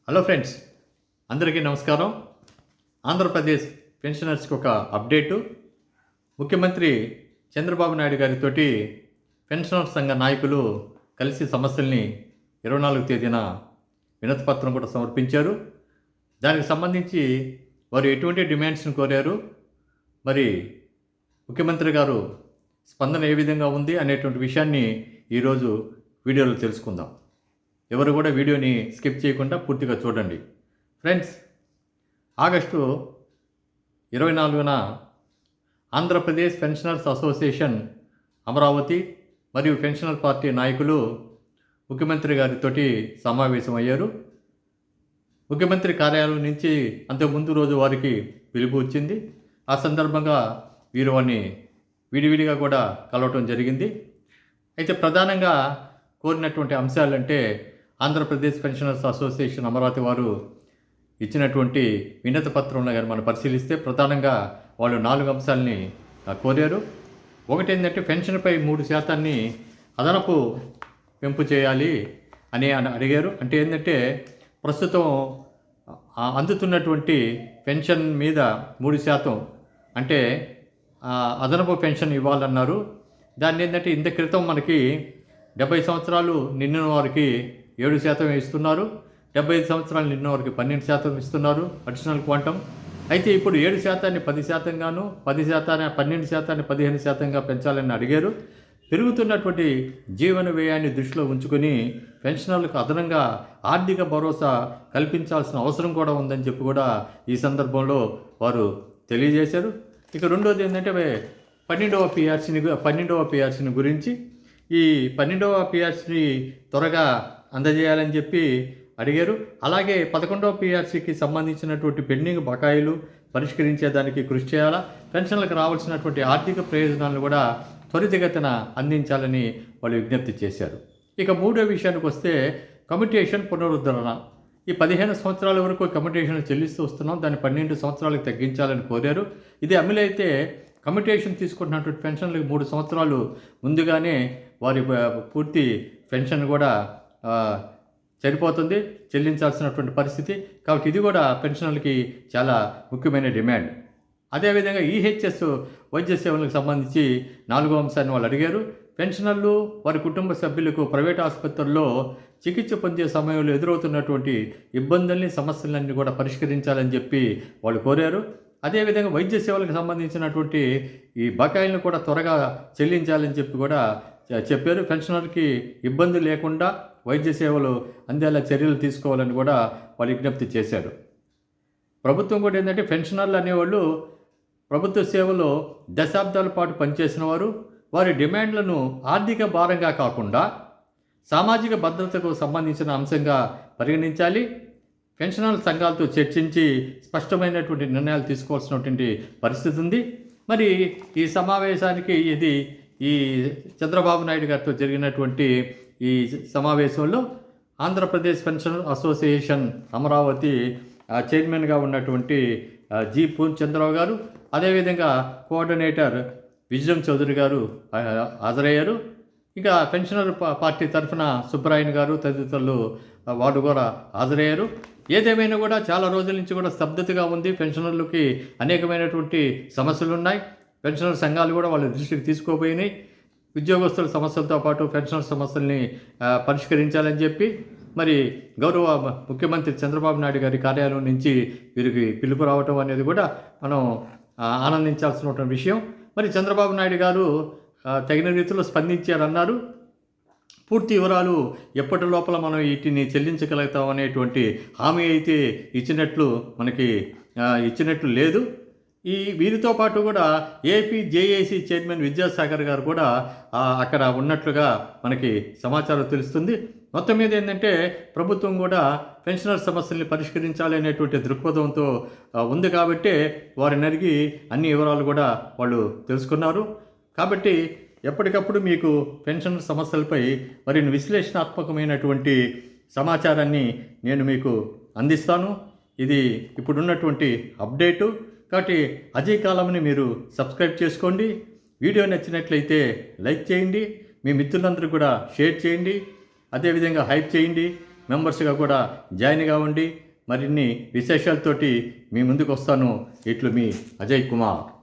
Hello friends, అందరికీ నమస్కారం. ఆంధ్రప్రదేశ్ పెన్షనర్స్కి ఒక అప్డేటు. ముఖ్యమంత్రి చంద్రబాబు నాయుడు గారితో పెన్షనర్ సంఘ నాయకులు కలిసి సమస్యల్ని 24వ తేదీన వినతిపత్రం కూడా సమర్పించారు. దానికి సంబంధించి వారు ఎటువంటి డిమాండ్స్ని కోరారు, మరి ముఖ్యమంత్రి గారు స్పందన ఏ విధంగా ఉంది అనేటువంటి విషయాన్ని ఈరోజు వీడియోలో తెలుసుకుందాం. ఎవరు కూడా వీడియోని స్కిప్ చేయకుండా పూర్తిగా చూడండి. ఫ్రెండ్స్, ఆగస్టు 24న ఆంధ్రప్రదేశ్ పెన్షనర్స్ అసోసియేషన్ అమరావతి మరియు పెన్షనర్ పార్టీ నాయకులు ముఖ్యమంత్రి గారితో సమావేశమయ్యారు. ముఖ్యమంత్రి కార్యాలయం నుంచి అంతకుముందు రోజు వారికి పిలుపు వచ్చింది. ఆ సందర్భంగా వీరు వారిని విడివిడిగా కూడా కలవటం జరిగింది. అయితే ప్రధానంగా కోరినటువంటి అంశాలంటే ఆంధ్రప్రదేశ్ పెన్షనర్స్ అసోసియేషన్ అమరావతి వారు ఇచ్చినటువంటి వినతి పత్రంలో కానీ మనం పరిశీలిస్తే ప్రధానంగా వాళ్ళు 4 అంశాలని కోరారు. ఒకటి ఏంటంటే పెన్షన్పై 3% అదనపు పెంపు చేయాలి అని అడిగారు. అంటే ఏంటంటే ప్రస్తుతం అందుతున్నటువంటి పెన్షన్ మీద 3% అంటే అదనపు పెన్షన్ ఇవ్వాలన్నారు. దాన్ని ఏంటంటే ఇంత క్రితం మనకి 70 సంవత్సరాలు నిండిన వారికి 7% ఇస్తున్నారు, 75 సంవత్సరాలు నిండిన వారికి 12% ఇస్తున్నారు అడిషనల్ క్వాంటమ్. అయితే ఇప్పుడు 7%ని 10% గాను, 10%ని 12%ని 15%గా పెంచాలని అడిగారు. పెరుగుతున్నటువంటి జీవన వ్యయాన్ని దృష్టిలో ఉంచుకొని పెన్షనర్లకు అదనంగా ఆర్థిక భరోసా కల్పించాల్సిన అవసరం కూడా ఉందని చెప్పి కూడా ఈ సందర్భంలో వారు తెలియజేశారు. ఇక రెండోది ఏంటంటే 12వ పిఆర్సీని గురించి, ఈ 12వ పిఆర్సీని త్వరగా అందజేయాలని చెప్పి అడిగారు. అలాగే 11వ పిఆర్సీకి సంబంధించినటువంటి పెండింగ్ బకాయిలు పరిష్కరించేదానికి కృషి చేయాలా, పెన్షన్లకు రావాల్సినటువంటి ఆర్థిక ప్రయోజనాలను కూడా త్వరితగతిన అందించాలని వాళ్ళు విజ్ఞప్తి చేశారు. ఇక మూడో విషయానికి వస్తే కమ్యుటేషన్ పునరుద్ధరణ. ఈ 15 సంవత్సరాల వరకు కమ్యుటేషన్ చెల్లిస్తూ వస్తున్నాం, దాన్ని 12 సంవత్సరాలకు తగ్గించాలని కోరారు. ఇది అమలైతే కమ్యుటేషన్ తీసుకుంటున్నటువంటి పెన్షన్లకు 3 సంవత్సరాలు ముందుగానే వారి పూర్తి పెన్షన్ కూడా సరిపోతుంది, చెల్లించాల్సినటువంటి పరిస్థితి. కాబట్టి ఇది కూడా పెన్షనర్లకి చాలా ముఖ్యమైన డిమాండ్. అదేవిధంగా ఈహెచ్ఎస్ వైద్య సేవలకు సంబంధించి 4వ అంశాన్ని వాళ్ళు అడిగారు. పెన్షనర్లు వారి కుటుంబ సభ్యులకు ప్రైవేట్ ఆసుపత్రుల్లో చికిత్స పొందే సమయంలో ఎదురవుతున్నటువంటి ఇబ్బందుల్ని, సమస్యలన్నీ కూడా పరిష్కరించాలని చెప్పి వాళ్ళు కోరారు. అదేవిధంగా వైద్య సేవలకు సంబంధించినటువంటి ఈ బకాయిలను కూడా త్వరగా చెల్లించాలని చెప్పి కూడా చెప్పారు. పెన్షనర్కి ఇబ్బంది లేకుండా వైద్య సేవలు అందేలా చర్యలు తీసుకోవాలని కూడా వాళ్ళు విజ్ఞప్తి చేశారు. ప్రభుత్వం కూడా ఏంటంటే పెన్షనర్లు అనేవాళ్ళు ప్రభుత్వ సేవలో దశాబ్దాల పాటు పనిచేసిన వారు, వారి డిమాండ్లను ఆర్థిక భారంగా కాకుండా సామాజిక భద్రతకు సంబంధించిన అంశంగా పరిగణించాలి. పెన్షనర్ సంఘాలతో చర్చించి స్పష్టమైనటువంటి నిర్ణయాలు తీసుకోవాల్సినటువంటి పరిస్థితి ఉంది. మరి ఈ సమావేశానికి ఈ చంద్రబాబు నాయుడు గారితో జరిగినటువంటి ఈ సమావేశంలో ఆంధ్రప్రదేశ్ పెన్షనర్ అసోసియేషన్ అమరావతి చైర్మన్గా ఉన్నటువంటి జి పూర్ణచంద్రరావు గారు, అదేవిధంగా కోఆర్డినేటర్ విజయం చౌదరి గారు హాజరయ్యారు. ఇంకా పెన్షనర్ పార్టీ తరఫున సుబ్బరాయన్ గారు తదితరులు వాళ్ళు కూడా హాజరయ్యారు. ఏదేమైనా కూడా చాలా రోజుల నుంచి కూడా స్తబ్దతగా ఉంది. పెన్షనర్లకి అనేకమైనటువంటి సమస్యలు ఉన్నాయి. పెన్షనర్ సంఘాలు కూడా వాళ్ళ దృష్టికి తీసుకోపోయినాయి. ఉద్యోగస్తుల సమస్యలతో పాటు పెన్షనర్ సమస్యల్ని పరిష్కరించాలని చెప్పి మరి గౌరవ ముఖ్యమంత్రి చంద్రబాబు నాయుడు గారి కార్యాలయం నుంచి వీరికి పిలుపు రావటం అనేది కూడా మనం ఆనందించాల్సిన విషయం. మరి చంద్రబాబు నాయుడు గారు తగిన రీతిలో స్పందించారన్నారు. పూర్తి వివరాలు ఎప్పటి లోపల మనం వీటిని చెల్లించగలుగుతాం అనేటువంటి హామీ అయితే ఇచ్చినట్లు లేదు. వీరితో పాటు కూడా ఏపీ జేఏసీ చైర్మన్ విద్యాసాగర్ గారు కూడా అక్కడ ఉన్నట్లుగా మనకి సమాచారం తెలుస్తుంది. మొత్తం మీద ఏంటంటే ప్రభుత్వం కూడా పెన్షనర్ సమస్యల్ని పరిష్కరించాలి అనేటువంటి దృక్పథంతో ఉంది కాబట్టి వారిని అడిగి అన్ని వివరాలు కూడా వాళ్ళు తెలుసుకున్నారు. కాబట్టి ఎప్పటికప్పుడు మీకు పెన్షన్ సమస్యలపై మరిన్ని విశ్లేషణాత్మకమైనటువంటి సమాచారాన్ని నేను మీకు అందిస్తాను. ఇది ఇప్పుడున్నటువంటి అప్డేటు. కాబట్టి అజయ్ కాలంని మీరు సబ్స్క్రైబ్ చేసుకోండి. వీడియో నచ్చినట్లయితే లైక్ చేయండి, మీ మిత్రులందరూ కూడా షేర్ చేయండి, అదేవిధంగా హైప్ చేయండి. మెంబర్స్గా కూడా జాయిన్ కావండి. మరిన్ని విశేషాలతోటి మీ ముందుకు వస్తాను. ఇట్లు మీ అజయ్ కుమార్.